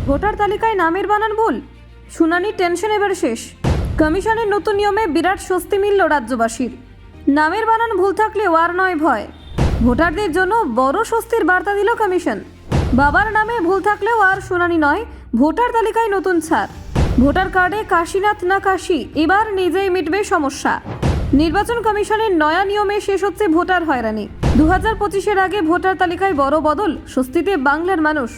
Voter তালিকায় নামের বানান ভুল, শুনানি টেনশন এবার শেষ। কমিশনের নতুন নিয়মে বিরাট স্বস্তি মিলল রাজ্যবাসীর। নামের বানান ভুল থাকলেও আর নয় ভয়, ভোটারদের জন্য বড় স্বস্তির বার্তা দিল কমিশন। বাবার নামে ভুল থাকলেও আর শুনানি নয়, ভোটার তালিকায় নতুন ছাড়। ভোটার কার্ডে কাশীনাথ না কাশী, এবার নিজেই মিটবে সমস্যা। নির্বাচন কমিশনের নয়া নিয়মে শেষ হচ্ছে ভোটার হয়রানি। 2025-এর আগে ভোটার তালিকায় বড় বদল, স্বস্তিতে বাংলার মানুষ।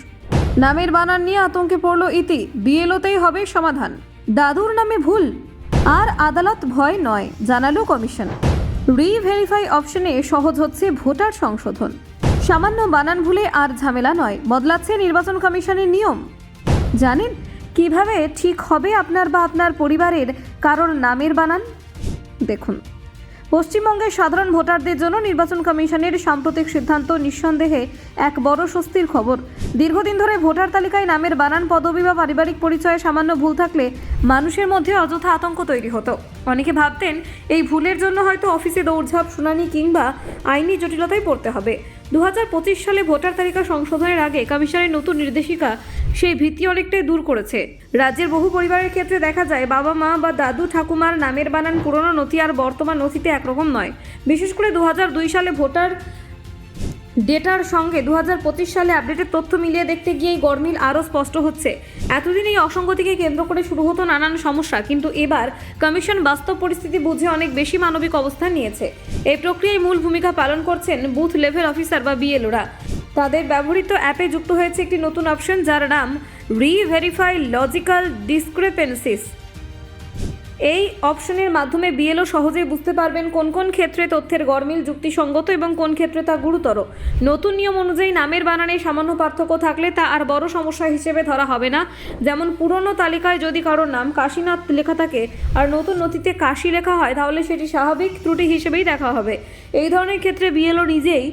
নামের বানান নিয়ে আতঙ্কে পড়ল ইতি, বিএলওতেই হবে সমাধান। দাদুর নামে ভুল আর আদালত ভয় নয়, জানালো কমিশন। রি-ভেরিফাই অপশনে সহজ হচ্ছে ভোটার সংশোধন। সামান্য বানান ভুলে আর ঝামেলা নয়, বদলাচ্ছে নির্বাচন কমিশনের নিয়ম। জানেন কিভাবে ঠিক হবে আপনার বা আপনার পরিবারের কারোর নামের বানান? দেখুন, পশ্চিমবঙ্গের সাধারণ ভোটারদের জন্য নির্বাচন কমিশনের সাম্প্রতিক সিদ্ধান্ত নিঃসন্দেহে এক বড় স্বস্তির খবর। দীর্ঘদিন ধরে ভোটার তালিকায় নামের বানান, পদবি বা পারিবারিক পরিচয়ে সামান্য ভুল থাকলে মানুষের মধ্যে অযথা আতঙ্ক তৈরি হতো। অনেকে ভাবতেন এই ভুলের জন্য হয়তো অফিসে দৌড়ঝাঁপ, শুনানি কিংবা আইনি জটিলতায় পড়তে হবে। 2025 সালে ভোটার তালিকা সংশোধনের আগে কমিশনের নতুন নির্দেশিকা সেই ভীতি অনেকটাই দূর করেছে। রাজ্যের বহু পরিবারের ক্ষেত্রে দেখা যায় বাবা মা বা দাদু ঠাকুমার নামের বানান পুরনো নথি আর বর্তমান নথিতে একরকম নয়। বিশেষ করে 2002 সালে ভোটার ডেটার সঙ্গে 2025 সালে আপডেটের তথ্য মিলিয়ে দেখতে গিয়েই গরমিল আরও স্পষ্ট হচ্ছে। এতদিন এই অসঙ্গতিকে কেন্দ্র করে শুরু হতো নানান সমস্যা, কিন্তু এবার কমিশন বাস্তব পরিস্থিতি বুঝে অনেক বেশি মানবিক অবস্থান নিয়েছে। এই প্রক্রিয়ায় মূল ভূমিকা পালন করছেন বুথ লেভেল অফিসার বা বিএলওরা। তাদের ব্যবহৃত অ্যাপে যুক্ত হয়েছে একটি নতুন অপশন, যার নাম রি-ভেরিফাই লজিক্যাল ডিসক্রিপেন্সিস। এই অপশনের মাধ্যমে বিএলও সহজেই বুঝতে পারবেন কোন কোন ক্ষেত্রে তথ্যের গরমিল যুক্তিসঙ্গত এবং কোন ক্ষেত্রে তা গুরুতর। নতুন নিয়ম অনুযায়ী নামের বানানে সামান্য পার্থক্য থাকলে তা আর বড় সমস্যা হিসেবে ধরা হবে না। যেমন পুরনো তালিকায় যদি কারোর নাম কাশীনাথ লেখা থাকে আর নতুন নথিতে কাশী লেখা হয়, তাহলে সেটি স্বাভাবিক ত্রুটি হিসেবেই দেখা হবে। এই ধরনের ক্ষেত্রে বিএলও নিজেই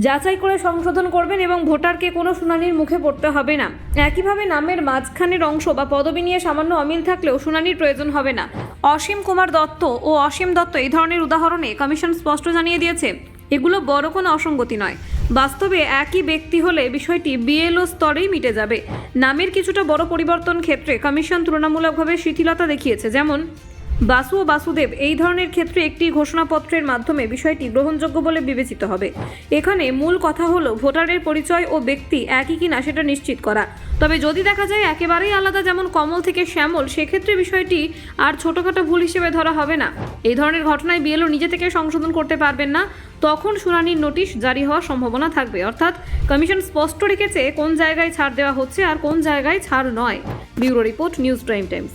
যাচাই করে সংশোধন করবেন এবং ভোটারকে কোনো শুনানির মুখে পড়তে হবে না। একইভাবে নামের মাঝখানের অংশ বা পদবি নিয়ে সামান্য অমিল থাকলেও শুনানির প্রয়োজন হবে না। অসীম কুমার দত্ত ও অসীম দত্ত এই ধরনের উদাহরণে কমিশন স্পষ্ট জানিয়ে দিয়েছে এগুলো বড় কোনো অসঙ্গতি নয়। বাস্তবে একই ব্যক্তি হলে বিষয়টি বিএলও স্তরেই মিটে যাবে। নামের কিছুটা বড় পরিবর্তন ক্ষেত্রে কমিশন তুলনামূলকভাবে শিথিলতা দেখিয়েছে, যেমন বাসু ও বাসুদেব। এই ধরনের ক্ষেত্রে একটি ঘোষণাপত্রের মাধ্যমে বিষয়টি গ্রহণযোগ্য বলে বিবেচিত হবে। এখানে মূল কথা হলো ভোটারের পরিচয় ও ব্যক্তি একই কিনা সেটা নিশ্চিত করা। তবে যদি দেখা যায় একেবারেই আলাদা, যেমন কমল থেকে শ্যামল, সেক্ষেত্রে বিষয়টি আর ছোটোখাটো ভুল হিসেবে ধরা হবে না। এই ধরনের ঘটনায় বিএলও নিজে থেকে সংশোধন করতে পারবেন না, তখন শুনানির নোটিশ জারি হওয়ার সম্ভাবনা থাকবে। অর্থাৎ কমিশন স্পষ্ট রেখেছে কোন জায়গায় ছাড় দেওয়া হচ্ছে আর কোন জায়গায় ছাড় নয়। Bureau report, news prime Times.